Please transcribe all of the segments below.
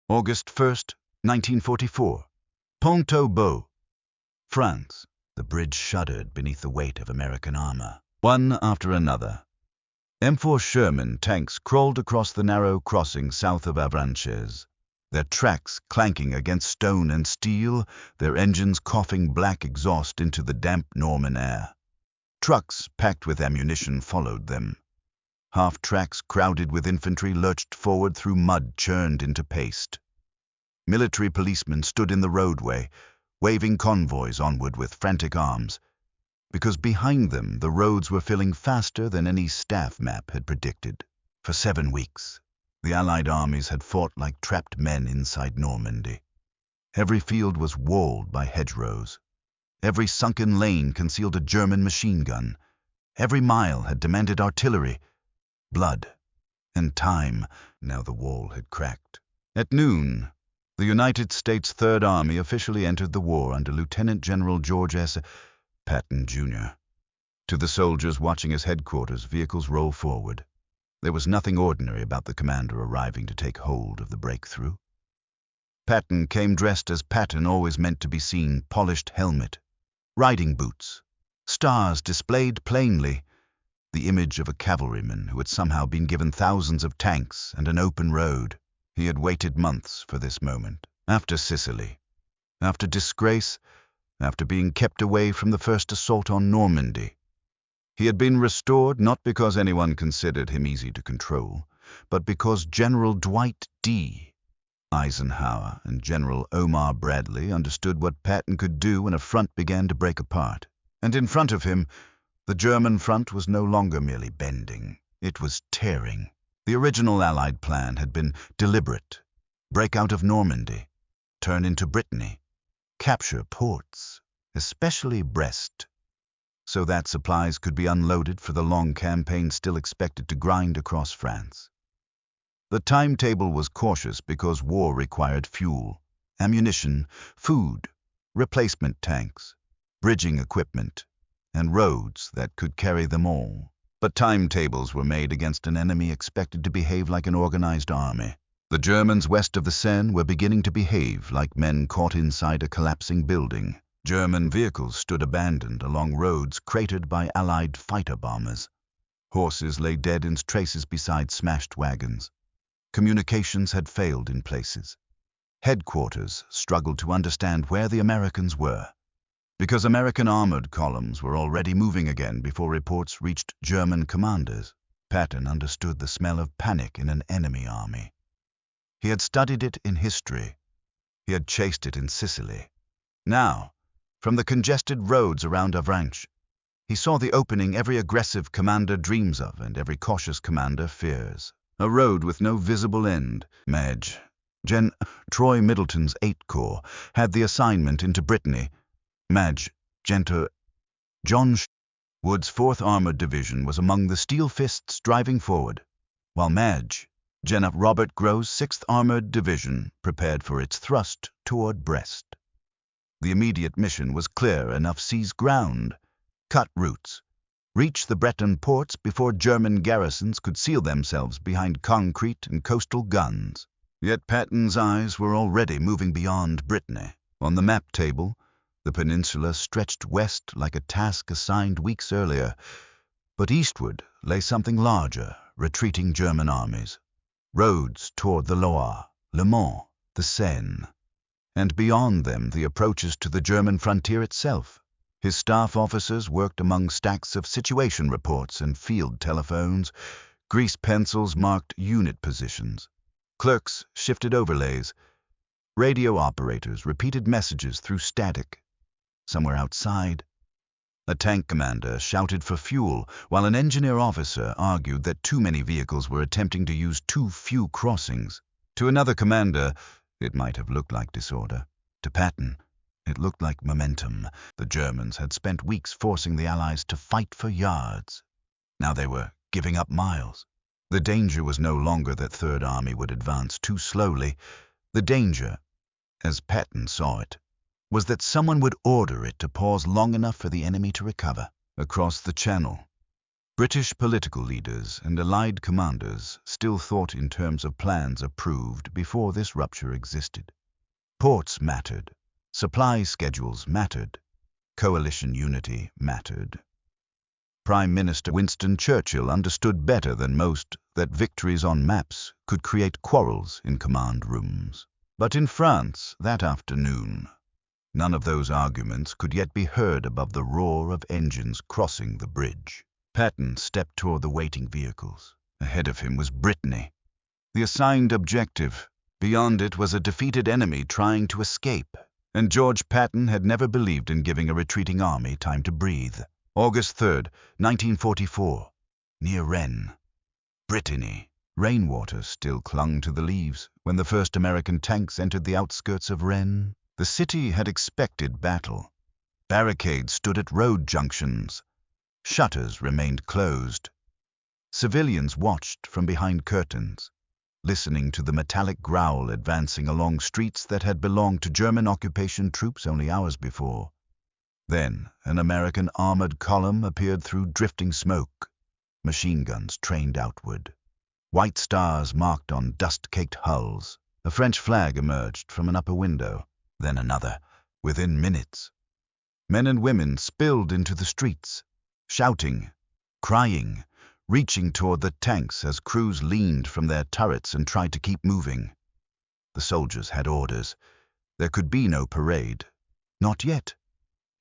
August 1st, 1944. Pont-au-Beau, France. The bridge shuddered beneath the weight of American armor. One after another, M4 Sherman tanks crawled across the narrow crossing south of Avranches, their tracks clanking against stone and steel, their engines coughing black exhaust into the damp Norman air. Trucks packed with ammunition followed them. Half-tracks crowded with infantry lurched forward through mud churned into paste. Military policemen stood in the roadway, waving convoys onward with frantic arms, because behind them the roads were filling faster than any staff map had predicted. For 7 weeks, the Allied armies had fought like trapped men inside Normandy. Every field was walled by hedgerows. Every sunken lane concealed a German machine gun. Every mile had demanded artillery, blood, and time. Now the wall had cracked. At noon, the United States Third Army officially entered the war under Lieutenant General George S. Patton, Jr. To the soldiers watching his headquarters, vehicles rolled forward. There was nothing ordinary about the commander arriving to take hold of the breakthrough. Patton came dressed as Patton always meant to be seen: polished helmet, riding boots, stars displayed plainly, the image of a cavalryman who had somehow been given thousands of tanks and an open road. He had waited months for this moment. After Sicily, after disgrace, after being kept away from the first assault on Normandy, he had been restored not because anyone considered him easy to control, but because General Dwight D. Eisenhower and General Omar Bradley understood what Patton could do when a front began to break apart. And in front of him, the German front was no longer merely bending, it was tearing. The original Allied plan had been deliberate: break out of Normandy, turn into Brittany, capture ports, especially Brest, so that supplies could be unloaded for the long campaign still expected to grind across France. The timetable was cautious because war required fuel, ammunition, food, replacement tanks, bridging equipment, and roads that could carry them all. But timetables were made against an enemy expected to behave like an organized army. The Germans west of the Seine were beginning to behave like men caught inside a collapsing building. German vehicles stood abandoned along roads cratered by Allied fighter bombers. Horses lay dead in traces beside smashed wagons. Communications had failed in places. Headquarters struggled to understand where the Americans were, because American armored columns were already moving again before reports reached German commanders. Patton understood the smell of panic in an enemy army. He had studied it in history. He had chased it in Sicily. Now, from the congested roads around Avranches, he saw the opening every aggressive commander dreams of and every cautious commander fears. A road with no visible end. Troy Middleton's 8th Corps had the assignment into Brittany. John Wood's 4th Armored Division was among the steel fists driving forward, while Robert Grove's 6th Armored Division prepared for its thrust toward Brest. The immediate mission was clear enough: seize ground, cut routes, reach the Breton ports before German garrisons could seal themselves behind concrete and coastal guns. Yet Patton's eyes were already moving beyond Brittany. On the map table, the peninsula stretched west like a task assigned weeks earlier, but eastward lay something larger: retreating German armies, roads toward the Loire, Le Mans, the Seine, and beyond them the approaches to the German frontier itself. His staff officers worked among stacks of situation reports and field telephones. Grease pencils marked unit positions. Clerks shifted overlays. Radio operators repeated messages through static. Somewhere outside, a tank commander shouted for fuel, while an engineer officer argued that too many vehicles were attempting to use too few crossings. To another commander, it might have looked like disorder. To Patton, it looked like momentum. The Germans had spent weeks forcing the Allies to fight for yards. Now they were giving up miles. The danger was no longer that Third Army would advance too slowly. The danger, as Patton saw it, was that someone would order it to pause long enough for the enemy to recover. Across the channel, British political leaders and Allied commanders still thought in terms of plans approved before this rupture existed. Ports mattered, supply schedules mattered, coalition unity mattered. Prime Minister Winston Churchill understood better than most that victories on maps could create quarrels in command rooms. But in France that afternoon, none of those arguments could yet be heard above the roar of engines crossing the bridge. Patton stepped toward the waiting vehicles. Ahead of him was Brittany, the assigned objective. Beyond it was a defeated enemy trying to escape, and George Patton had never believed in giving a retreating army time to breathe. August 3rd, 1944, near Rennes. Brittany. Rainwater still clung to the leaves when the first American tanks entered the outskirts of Rennes. The city had expected battle. Barricades stood at road junctions. Shutters remained closed. Civilians watched from behind curtains, listening to the metallic growl advancing along streets that had belonged to German occupation troops only hours before. Then an American armored column appeared through drifting smoke. Machine guns trained outward. White stars marked on dust-caked hulls. A French flag emerged from an upper window, then another, within minutes. Men and women spilled into the streets, shouting, crying, reaching toward the tanks as crews leaned from their turrets and tried to keep moving. The soldiers had orders. There could be no parade. Not yet.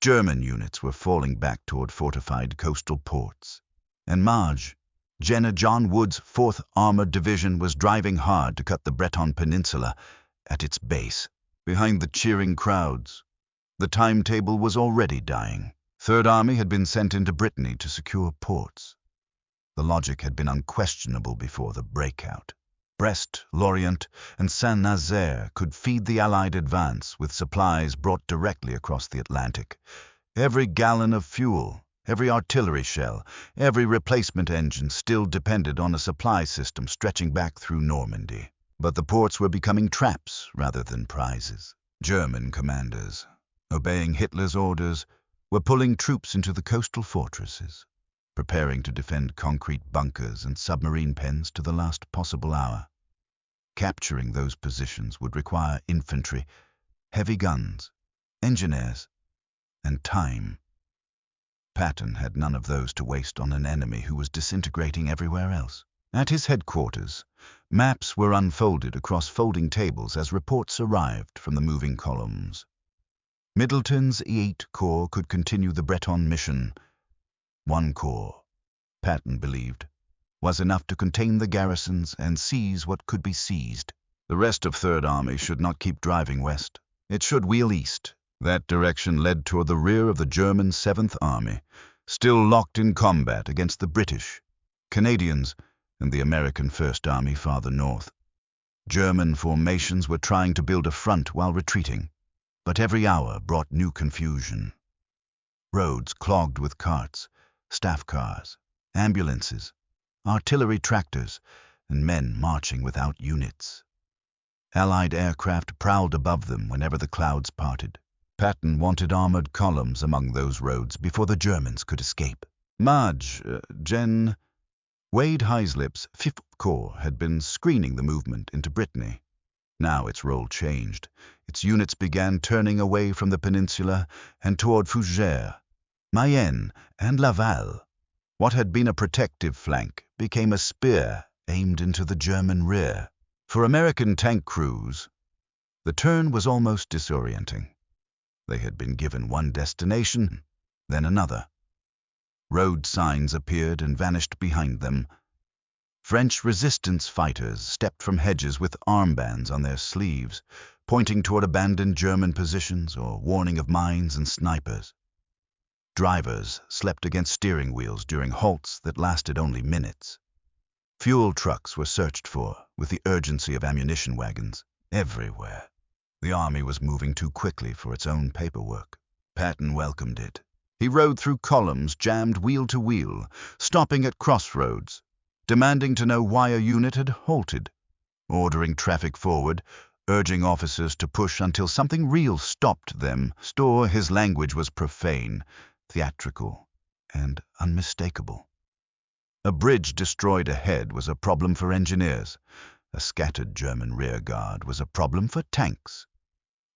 German units were falling back toward fortified coastal ports. And Marge, Jenna John Wood's 4th Armored Division, was driving hard to cut the Breton Peninsula at its base. Behind the cheering crowds, the timetable was already dying. 3rd Army had been sent into Brittany to secure ports. The logic had been unquestionable before the breakout. Brest, Lorient, and Saint-Nazaire could feed the Allied advance with supplies brought directly across the Atlantic. Every gallon of fuel, every artillery shell, every replacement engine still depended on a supply system stretching back through Normandy. But the ports were becoming traps rather than prizes. German commanders, obeying Hitler's orders, were pulling troops into the coastal fortresses, preparing to defend concrete bunkers and submarine pens to the last possible hour. Capturing those positions would require infantry, heavy guns, engineers, and time. Patton had none of those to waste on an enemy who was disintegrating everywhere else. At his headquarters, maps were unfolded across folding tables as reports arrived from the moving columns. Middleton's E8 Corps could continue the Breton mission. 1 corps, Patton believed, was enough to contain the garrisons and seize what could be seized. The rest of 3rd Army should not keep driving west. It should wheel east. That direction led toward the rear of the German 7th Army, still locked in combat against the British, Canadians, and the American 1st Army farther north. German formations were trying to build a front while retreating, but every hour brought new confusion. Roads clogged with carts, staff cars, ambulances, artillery tractors, and men marching without units. Allied aircraft prowled above them whenever the clouds parted. Patton wanted armored columns among those roads before the Germans could escape. Wade Heislip's 5th Corps had been screening the movement into Brittany. Now its role changed. Its units began turning away from the peninsula and toward Fougères, Mayenne, and Laval. What had been a protective flank became a spear aimed into the German rear. For American tank crews, the turn was almost disorienting. They had been given one destination, then another. Road signs appeared and vanished behind them. French resistance fighters stepped from hedges with armbands on their sleeves, pointing toward abandoned German positions or warning of mines and snipers. Drivers slept against steering wheels during halts that lasted only minutes. Fuel trucks were searched for with the urgency of ammunition wagons everywhere. The army was moving too quickly for its own paperwork. Patton welcomed it. He rode through columns jammed wheel to wheel, stopping at crossroads, demanding to know why a unit had halted, ordering traffic forward, urging officers to push until something real stopped them. His language was profane, theatrical, and unmistakable. A bridge destroyed ahead was a problem for engineers. A scattered German rear guard was a problem for tanks.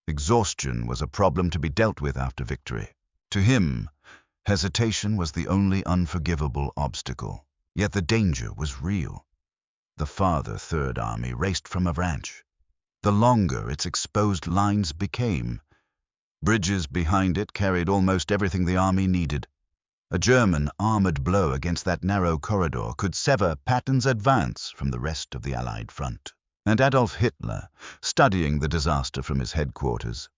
Exhaustion was a problem to be dealt with after victory. To him, hesitation was the only unforgivable obstacle. Yet the danger was real. The farther Third Army raced from Avranches, the longer its exposed lines became. Bridges behind it carried almost everything the army needed. A German armored blow against that narrow corridor could sever Patton's advance from the rest of the Allied front. And Adolf Hitler, studying the disaster from his headquarters,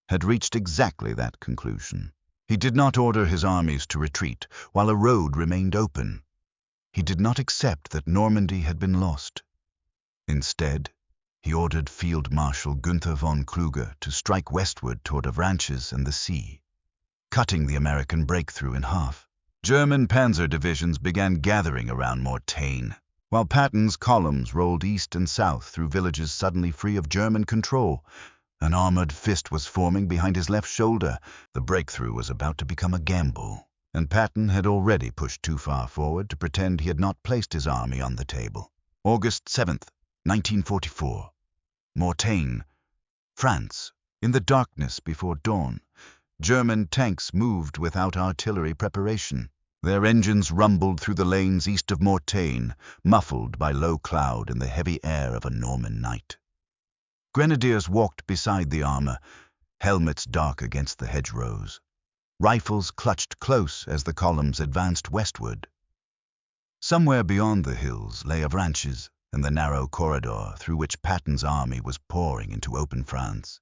had reached exactly that conclusion. He did not order his armies to retreat while a road remained open. He did not accept that Normandy had been lost. Instead, he ordered Field Marshal Günther von Kluge to strike westward toward Avranches and the sea, cutting the American breakthrough in half. German panzer divisions began gathering around Mortain, while Patton's columns rolled east and south through villages suddenly free of German control. An armored fist was forming behind his left shoulder. The breakthrough was about to become a gamble, and Patton had already pushed too far forward to pretend he had not placed his army on the table. August 7th, 1944. Mortain, France. In the darkness before dawn, German tanks moved without artillery preparation. Their engines rumbled through the lanes east of Mortain, muffled by low cloud and the heavy air of a Norman night. Grenadiers walked beside the armor, helmets dark against the hedgerows. Rifles clutched close as the columns advanced westward. Somewhere beyond the hills lay Avranches and the narrow corridor through which Patton's army was pouring into open France.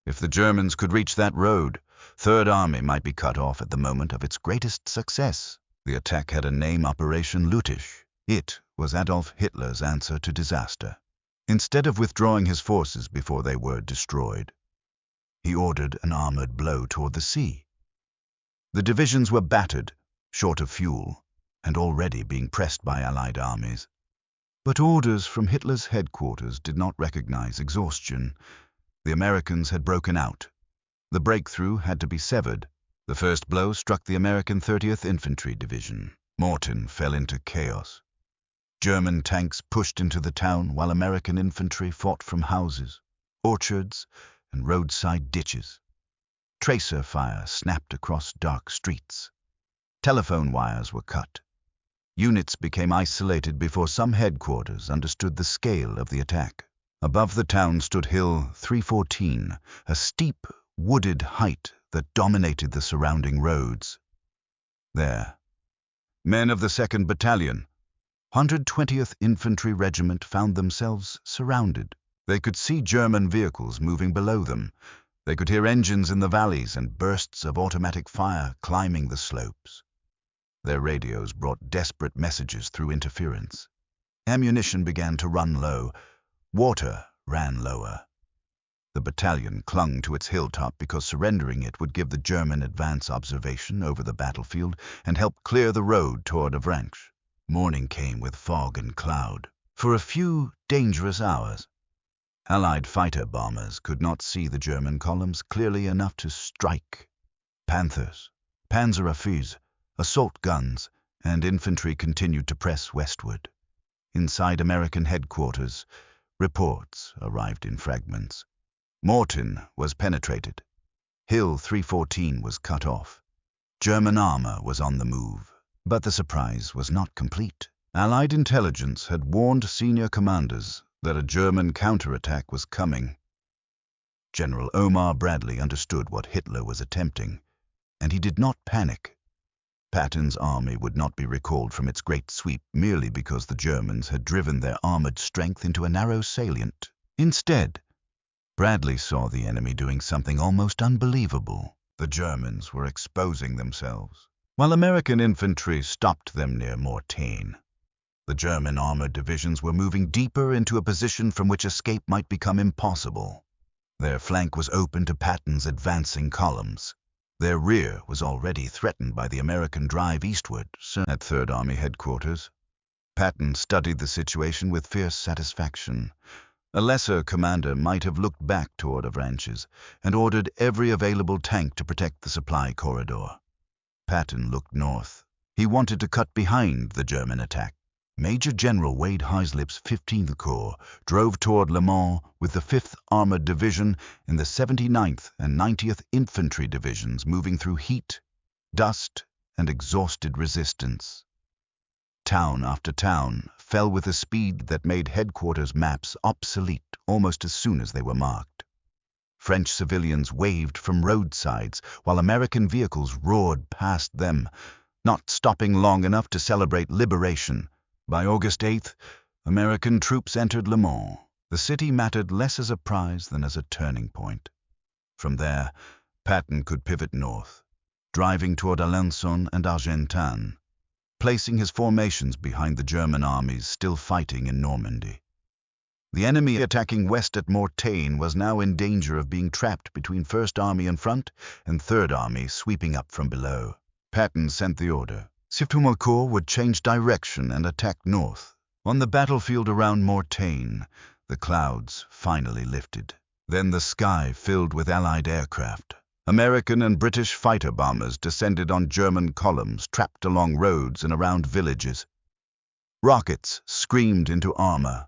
If the Germans could reach that road, Third Army might be cut off at the moment of its greatest success. The attack had a name: Operation Lüttich. It was Adolf Hitler's answer to disaster. Instead of withdrawing his forces before they were destroyed, he ordered an armored blow toward the sea. The divisions were battered, short of fuel, and already being pressed by Allied armies. But orders from Hitler's headquarters did not recognize exhaustion. The Americans had broken out. The breakthrough had to be severed. The first blow struck the American 30th Infantry Division. Mortain fell into chaos. German tanks pushed into the town while American infantry fought from houses, orchards, and roadside ditches. Tracer fire snapped across dark streets. Telephone wires were cut. Units became isolated before some headquarters understood the scale of the attack. Above the town stood Hill 314, a steep, wooded height that dominated the surrounding roads. There, men of the 2nd Battalion, 120th Infantry Regiment, found themselves surrounded. They could see German vehicles moving below them. They could hear engines in the valleys and bursts of automatic fire climbing the slopes. Their radios brought desperate messages through interference. Ammunition began to run low. Water ran lower. The battalion clung to its hilltop because surrendering it would give the German advance observation over the battlefield and help clear the road toward Avranches. Morning came with fog and cloud. For a few dangerous hours, Allied fighter bombers could not see the German columns clearly enough to strike. Panthers, Panzerabwehr, assault guns, and infantry continued to press westward. Inside American headquarters, reports arrived in fragments. Mortain was penetrated. Hill 314 was cut off. German armor was on the move. But the surprise was not complete. Allied intelligence had warned senior commanders that a German counterattack was coming. General Omar Bradley understood what Hitler was attempting, and he did not panic. Patton's army would not be recalled from its great sweep merely because the Germans had driven their armored strength into a narrow salient. Instead, Bradley saw the enemy doing something almost unbelievable. The Germans were exposing themselves. While American infantry stopped them near Mortain, the German armored divisions were moving deeper into a position from which escape might become impossible. Their flank was open to Patton's advancing columns. Their rear was already threatened by the American drive eastward. At Third Army headquarters, Patton studied the situation with fierce satisfaction. A lesser commander might have looked back toward Avranches and ordered every available tank to protect the supply corridor. Patton looked north. He wanted to cut behind the German attack. Major General Wade Haislip's 15th Corps drove toward Le Mans with the 5th Armored Division and the 79th and 90th Infantry Divisions moving through heat, dust, and exhausted resistance. Town after town fell with a speed that made headquarters maps obsolete almost as soon as they were marked. French civilians waved from roadsides while American vehicles roared past them, not stopping long enough to celebrate liberation. By August 8th, American troops entered Le Mans. The city mattered less as a prize than as a turning point. From there, Patton could pivot north, driving toward Alençon and Argentan, placing his formations behind the German armies still fighting in Normandy. The enemy attacking west at Mortagne was now in danger of being trapped between First Army in front and Third Army sweeping up from below. Patton sent the order. 5th Corps would change direction and attack north. On the battlefield around Mortagne, the clouds finally lifted. Then the sky filled with Allied aircraft. American and British fighter bombers descended on German columns trapped along roads and around villages. Rockets screamed into armor.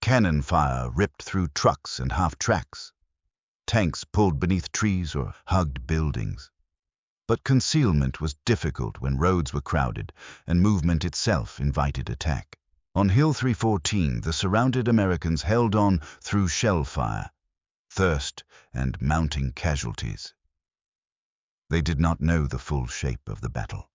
Cannon fire ripped through trucks and half-tracks. Tanks pulled beneath trees or hugged buildings. But concealment was difficult when roads were crowded and movement itself invited attack. On Hill 314, the surrounded Americans held on through shell fire, thirst, and mounting casualties. They did not know the full shape of the battle.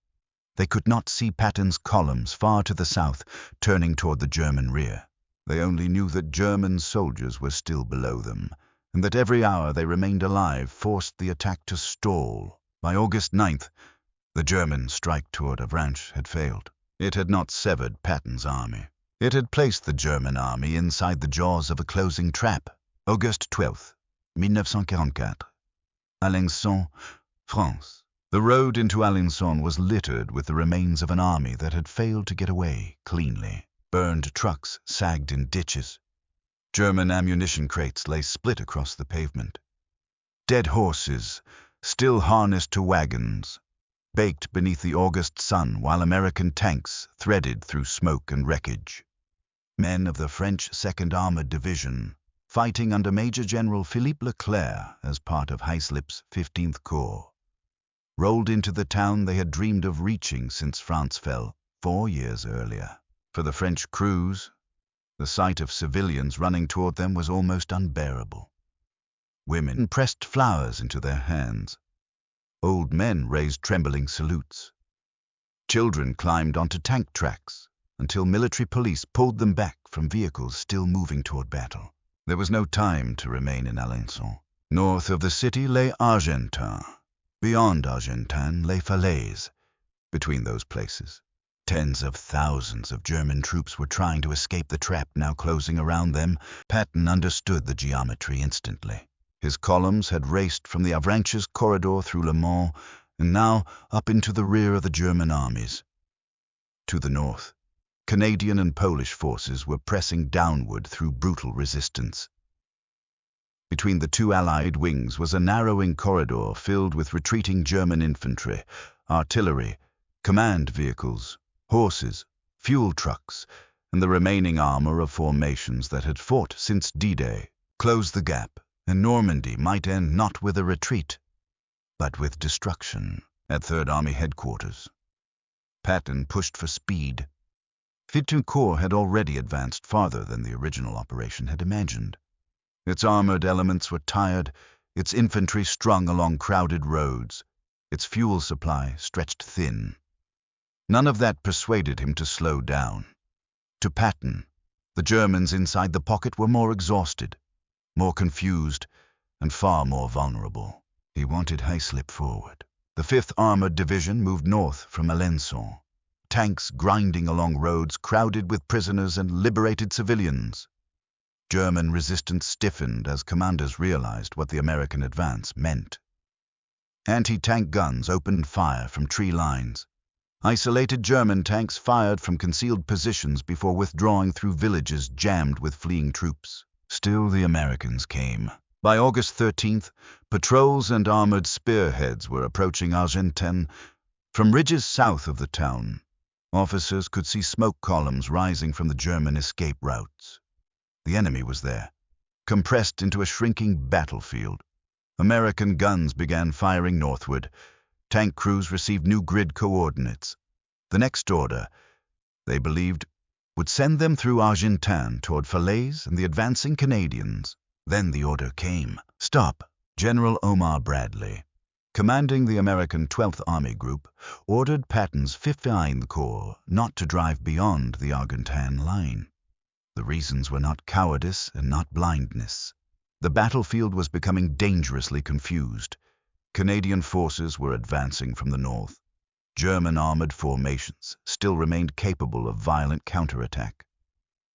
They could not see Patton's columns far to the south, turning toward the German rear. They only knew that German soldiers were still below them, and that every hour they remained alive forced the attack to stall. By August 9th, the German strike toward Avranches had failed. It had not severed Patton's army. It had placed the German army inside the jaws of a closing trap. August 12th, 1944. Alençon, France. The road into Alençon was littered with the remains of an army that had failed to get away cleanly. Burned trucks sagged in ditches. German ammunition crates lay split across the pavement. Dead horses, still harnessed to wagons, baked beneath the August sun while American tanks threaded through smoke and wreckage. Men of the French 2nd Armored Division, fighting under Major General Philippe Leclerc as part of Haislip's 15th Corps, rolled into the town they had dreamed of reaching since France fell 4 years earlier. For the French crews, the sight of civilians running toward them was almost unbearable. Women pressed flowers into their hands. Old men raised trembling salutes. Children climbed onto tank tracks until military police pulled them back from vehicles still moving toward battle. There was no time to remain in Alençon. North of the city lay Argentan. Beyond Argentan lay Falaise. Between those places, tens of thousands of German troops were trying to escape the trap now closing around them. Patton understood the geometry instantly. His columns had raced from the Avranches corridor through Le Mans and now up into the rear of the German armies. To the north, Canadian and Polish forces were pressing downward through brutal resistance. Between the two Allied wings was a narrowing corridor filled with retreating German infantry, artillery, command vehicles, horses, fuel trucks, and the remaining armor of formations that had fought since D-Day. Close the gap, and Normandy might end not with a retreat, but with destruction. At Third Army headquarters, Patton pushed for speed. 5th Corps had already advanced farther than the original operation had imagined. Its armored elements were tired, its infantry strung along crowded roads, its fuel supply stretched thin. None of that persuaded him to slow down. To Patton, the Germans inside the pocket were more exhausted, more confused, and far more vulnerable. He wanted Haislip forward. The 5th Armored Division moved north from Alençon, tanks grinding along roads crowded with prisoners and liberated civilians. German resistance stiffened as commanders realized what the American advance meant. Anti-tank guns opened fire from tree lines. Isolated German tanks fired from concealed positions before withdrawing through villages jammed with fleeing troops. Still the Americans came. By August 13th, patrols and armored spearheads were approaching Argentan From ridges south of the town, officers could see smoke columns rising from the German escape routes. The enemy was there, compressed into a shrinking battlefield. American guns began firing northward. Tank crews received new grid coordinates. The next order, they believed, would send them through Argentan toward Falaise and the advancing Canadians. Then the order came. Stop. General Omar Bradley, commanding the American 12th Army Group, ordered Patton's 15th Corps not to drive beyond the Argentan line. The reasons were not cowardice and not blindness. The battlefield was becoming dangerously confused. Canadian forces were advancing from the north. German armored formations still remained capable of violent counterattack.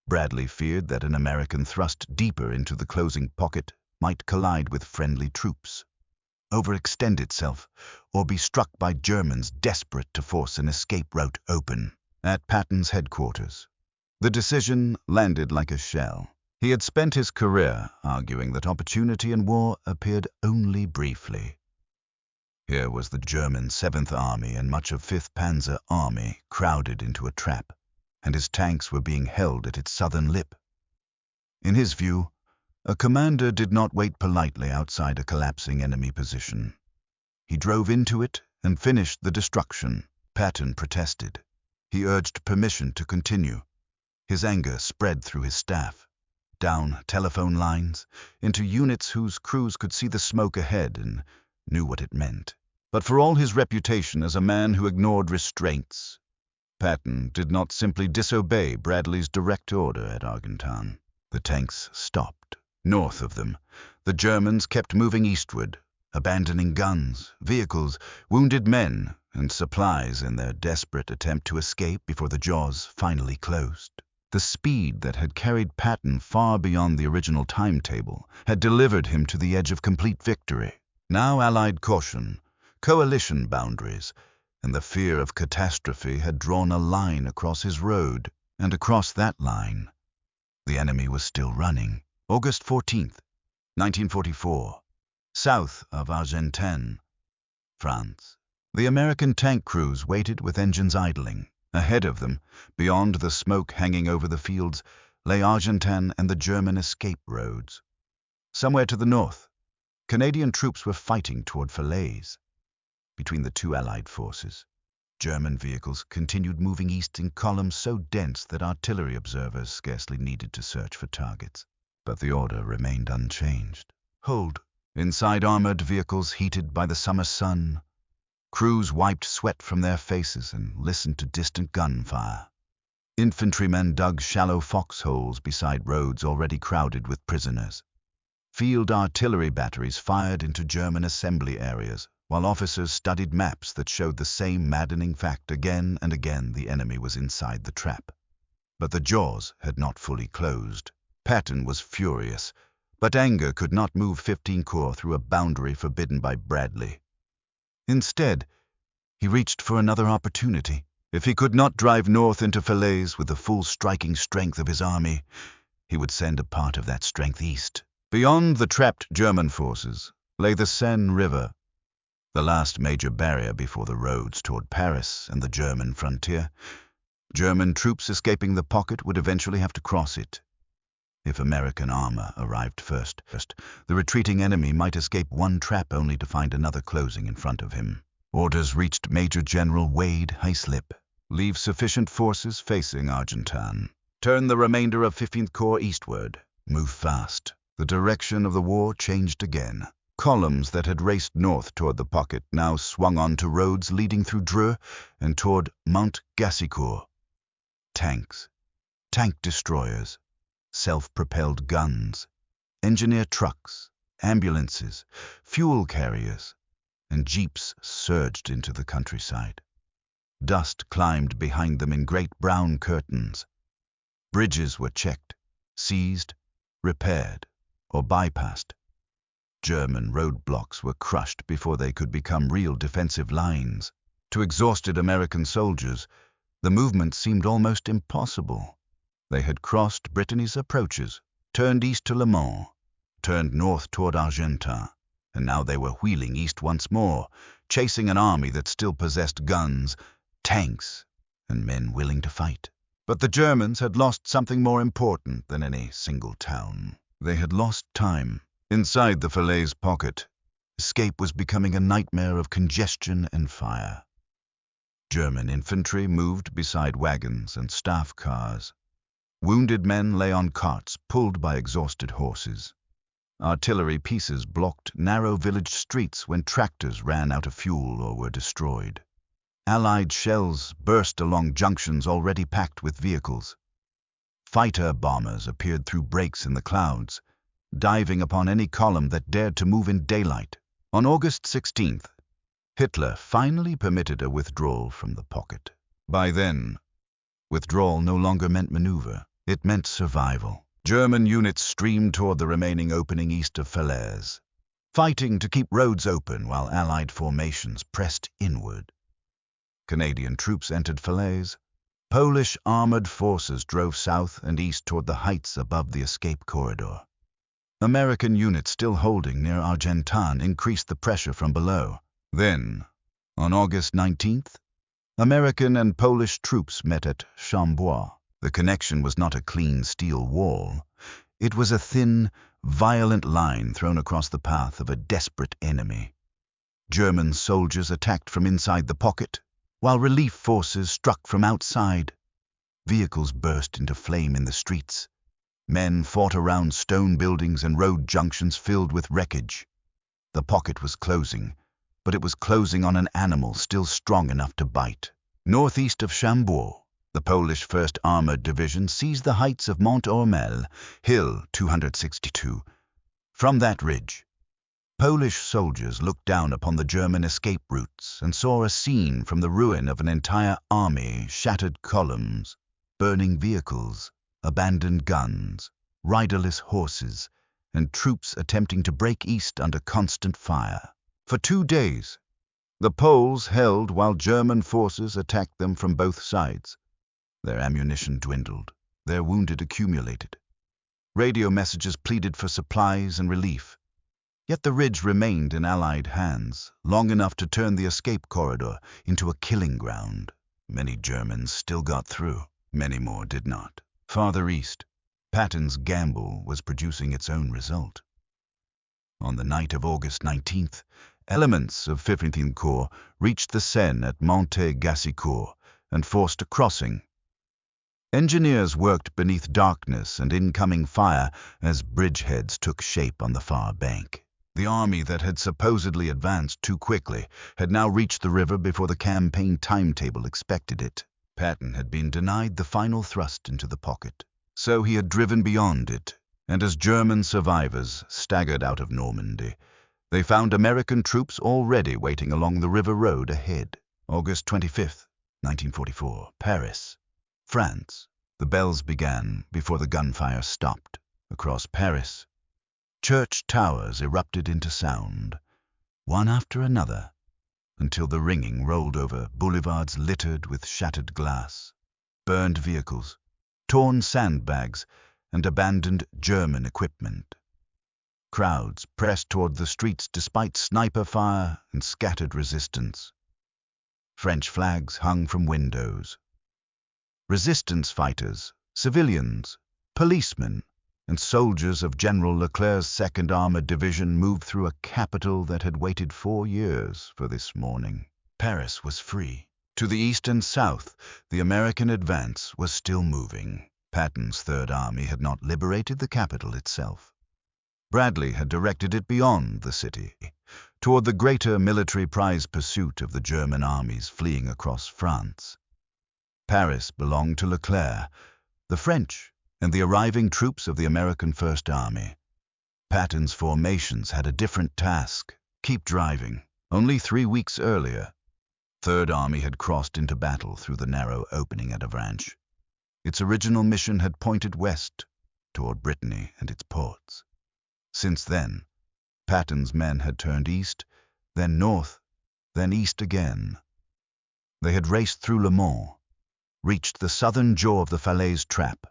Bradley feared that an American thrust deeper into the closing pocket might collide with friendly troops, overextend itself, or be struck by Germans desperate to force an escape route open. At Patton's headquarters, the decision landed like a shell. He had spent his career arguing that opportunity in war appeared only briefly. Here was the German 7th Army and much of 5th Panzer Army crowded into a trap, and his tanks were being held at its southern lip. In his view, a commander did not wait politely outside a collapsing enemy position. He drove into it and finished the destruction. Patton protested. He urged permission to continue. His anger spread through his staff, down telephone lines, into units whose crews could see the smoke ahead and knew what it meant. But for all his reputation as a man who ignored restraints, Patton did not simply disobey Bradley's direct order at Argentan. The tanks stopped. North of them, the Germans kept moving eastward, abandoning guns, vehicles, wounded men, and supplies in their desperate attempt to escape before the jaws finally closed. The speed that had carried Patton far beyond the original timetable had delivered him to the edge of complete victory. Now Allied caution, coalition boundaries, and the fear of catastrophe had drawn a line across his road, and across that line, the enemy was still running. August 14th, 1944, south of Argentan, France. The American tank crews waited with engines idling. Ahead of them, beyond the smoke hanging over the fields, lay Argentan and the German escape roads. Somewhere to the north, Canadian troops were fighting toward Falaise. Between the two Allied forces, German vehicles continued moving east in columns so dense that artillery observers scarcely needed to search for targets. But the order remained unchanged. Hold. Inside armored vehicles heated by the summer sun, crews wiped sweat from their faces and listened to distant gunfire. Infantrymen dug shallow foxholes beside roads already crowded with prisoners. Field artillery batteries fired into German assembly areas, while officers studied maps that showed the same maddening fact again and again: the enemy was inside the trap. But the jaws had not fully closed. Patton was furious, but anger could not move 15 Corps through a boundary forbidden by Bradley. Instead, he reached for another opportunity. If he could not drive north into Falaise with the full striking strength of his army, he would send a part of that strength east. Beyond the trapped German forces lay the Seine River, the last major barrier before the roads toward Paris and the German frontier. German troops escaping the pocket would eventually have to cross it. If American armor arrived first, the retreating enemy might escape one trap only to find another closing in front of him. Orders reached Major General Wade Heislip. Leave sufficient forces facing Argentan. Turn the remainder of 15th Corps eastward. Move fast. The direction of the war changed again. Columns that had raced north toward the pocket now swung onto roads leading through Dreux and toward Mont Gassicourt. Tanks, tank destroyers, self-propelled guns, engineer trucks, ambulances, fuel carriers, and jeeps surged into the countryside. Dust climbed behind them in great brown curtains. Bridges were checked, seized, repaired, or bypassed. German roadblocks were crushed before they could become real defensive lines. To exhausted American soldiers, the movement seemed almost impossible. They had crossed Brittany's approaches, turned east to Le Mans, turned north toward Argentan, and now they were wheeling east once more, chasing an army that still possessed guns, tanks, and men willing to fight. But the Germans had lost something more important than any single town. They had lost time. Inside the Falaise Pocket, escape was becoming a nightmare of congestion and fire. German infantry moved beside wagons and staff cars. Wounded men lay on carts pulled by exhausted horses. Artillery pieces blocked narrow village streets when tractors ran out of fuel or were destroyed. Allied shells burst along junctions already packed with vehicles. Fighter bombers appeared through breaks in the clouds, diving upon any column that dared to move in daylight. On August 16th, Hitler finally permitted a withdrawal from the pocket. By then, withdrawal no longer meant maneuver. It meant survival. German units streamed toward the remaining opening east of Falaise, fighting to keep roads open while Allied formations pressed inward. Canadian troops entered Falaise. Polish armored forces drove south and east toward the heights above the escape corridor. American units still holding near Argentan increased the pressure from below. Then, on August 19th, American and Polish troops met at Chambois. The connection was not a clean steel wall. It was a thin, violent line thrown across the path of a desperate enemy. German soldiers attacked from inside the pocket, while relief forces struck from outside. Vehicles burst into flame in the streets. Men fought around stone buildings and road junctions filled with wreckage. The pocket was closing, but it was closing on an animal still strong enough to bite. Northeast of Chambois, the Polish 1st Armored Division seized the heights of Mont Ormel, Hill 262. From that ridge, Polish soldiers looked down upon the German escape routes and saw a scene from the ruin of an entire army, shattered columns, burning vehicles, abandoned guns, riderless horses, and troops attempting to break east under constant fire. For 2 days, the Poles held while German forces attacked them from both sides. Their ammunition dwindled, their wounded accumulated. Radio messages pleaded for supplies and relief. Yet the ridge remained in Allied hands, long enough to turn the escape corridor into a killing ground. Many Germans still got through, many more did not. Farther east, Patton's gamble was producing its own result. On the night of August 19th, elements of 15th Corps reached the Seine at Monte-Gassicourt and forced a crossing. Engineers worked beneath darkness and incoming fire as bridgeheads took shape on the far bank. The army that had supposedly advanced too quickly had now reached the river before the campaign timetable expected it. Patton had been denied the final thrust into the pocket, so he had driven beyond it, and as German survivors staggered out of Normandy, they found American troops already waiting along the river road ahead. August 25th, 1944, Paris, France. The bells began before the gunfire stopped. Across Paris, church towers erupted into sound, one after another, until the ringing rolled over boulevards littered with shattered glass, burned vehicles, torn sandbags, and abandoned German equipment. Crowds pressed toward the streets despite sniper fire and scattered resistance. French flags hung from windows. Resistance fighters, civilians, policemen, and soldiers of General Leclerc's 2nd Armored Division moved through a capital that had waited 4 years for this morning. Paris was free. To the east and south, the American advance was still moving. Patton's Third Army had not liberated the capital itself. Bradley had directed it beyond the city, toward the greater military prize pursuit of the German armies fleeing across France. Paris belonged to Leclerc, the French, and the arriving troops of the American First Army. Patton's formations had a different task: keep driving. Only 3 weeks earlier, Third Army had crossed into battle through the narrow opening at Avranches. Its original mission had pointed west, toward Brittany and its ports. Since then, Patton's men had turned east, then north, then east again. They had raced through Le Mans, reached the southern jaw of the Falaise Trap,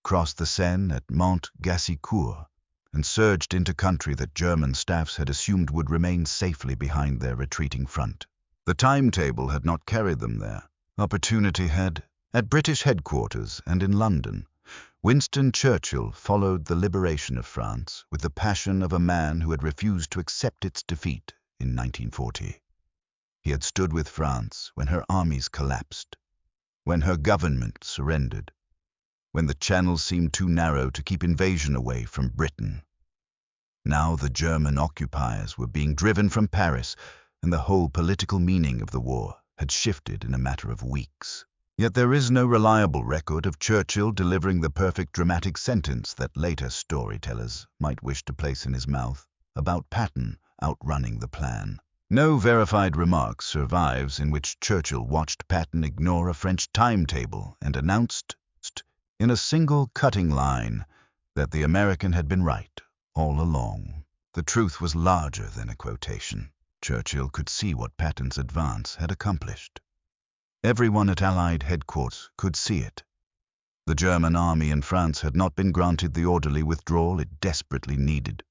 crossed the Seine at Mont-Gassicourt, and surged into country that German staffs had assumed would remain safely behind their retreating front. The timetable had not carried them there. Opportunity had. At British headquarters and in London, Winston Churchill followed the liberation of France with the passion of a man who had refused to accept its defeat in 1940. He had stood with France when her armies collapsed, when her government surrendered, when the channel seemed too narrow to keep invasion away from Britain. Now the German occupiers were being driven from Paris, and the whole political meaning of the war had shifted in a matter of weeks. Yet there is no reliable record of Churchill delivering the perfect dramatic sentence that later storytellers might wish to place in his mouth about Patton outrunning the plan. No verified remark survives in which Churchill watched Patton ignore a French timetable and announced, in a single cutting line, that the American had been right all along. The truth was larger than a quotation. Churchill could see what Patton's advance had accomplished. Everyone at Allied headquarters could see it. The German army in France had not been granted the orderly withdrawal it desperately needed.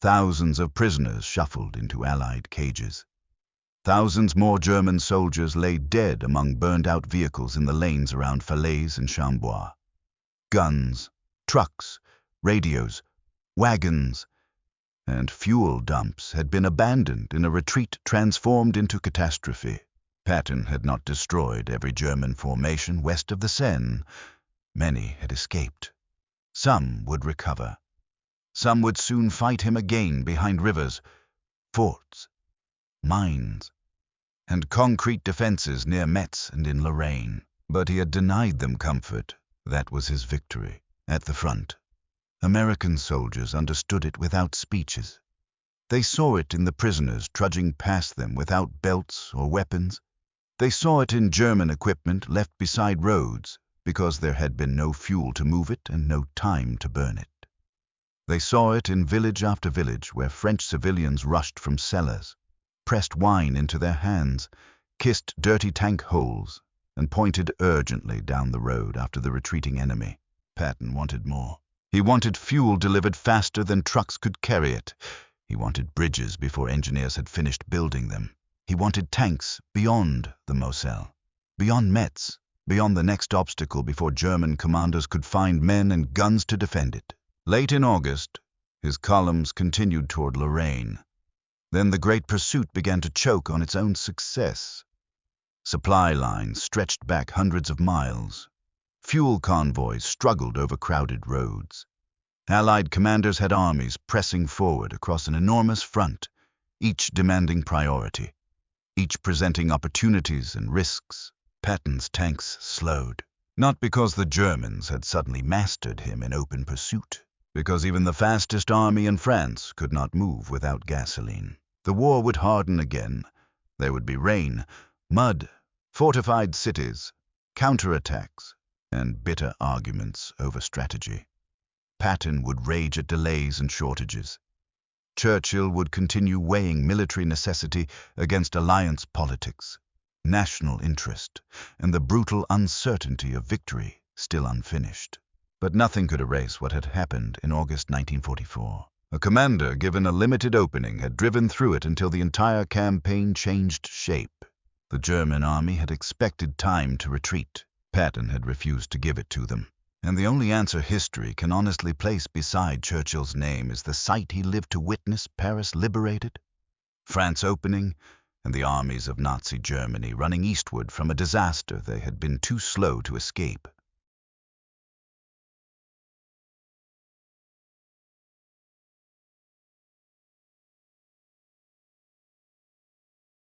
Thousands of prisoners shuffled into Allied cages. Thousands more German soldiers lay dead among burned-out vehicles in the lanes around Falaise and Chambois. Guns, trucks, radios, wagons, and fuel dumps had been abandoned in a retreat transformed into catastrophe. Patton had not destroyed every German formation west of the Seine. Many had escaped. Some would recover. Some would soon fight him again behind rivers, forts, mines, and concrete defenses near Metz and in Lorraine. But he had denied them comfort. That was his victory. At the front, American soldiers understood it without speeches. They saw it in the prisoners trudging past them without belts or weapons. They saw it in German equipment left beside roads because there had been no fuel to move it and no time to burn it. They saw it in village after village where French civilians rushed from cellars, pressed wine into their hands, kissed dirty tank holes, and pointed urgently down the road after the retreating enemy. Patton wanted more. He wanted fuel delivered faster than trucks could carry it. He wanted bridges before engineers had finished building them. He wanted tanks beyond the Moselle, beyond Metz, beyond the next obstacle before German commanders could find men and guns to defend it. Late in August, his columns continued toward Lorraine. Then the great pursuit began to choke on its own success. Supply lines stretched back hundreds of miles. Fuel convoys struggled over crowded roads. Allied commanders had armies pressing forward across an enormous front, each demanding priority, each presenting opportunities and risks. Patton's tanks slowed, not because the Germans had suddenly mastered him in open pursuit, because even the fastest army in France could not move without gasoline. The war would harden again. There would be rain, mud, fortified cities, counterattacks, and bitter arguments over strategy. Patton would rage at delays and shortages. Churchill would continue weighing military necessity against alliance politics, national interest, and the brutal uncertainty of victory still unfinished. But nothing could erase what had happened in August 1944. A commander given a limited opening had driven through it until the entire campaign changed shape. The German army had expected time to retreat. Patton had refused to give it to them. And the only answer history can honestly place beside Churchill's name is the sight he lived to witness: Paris liberated, France opening, and the armies of Nazi Germany running eastward from a disaster they had been too slow to escape.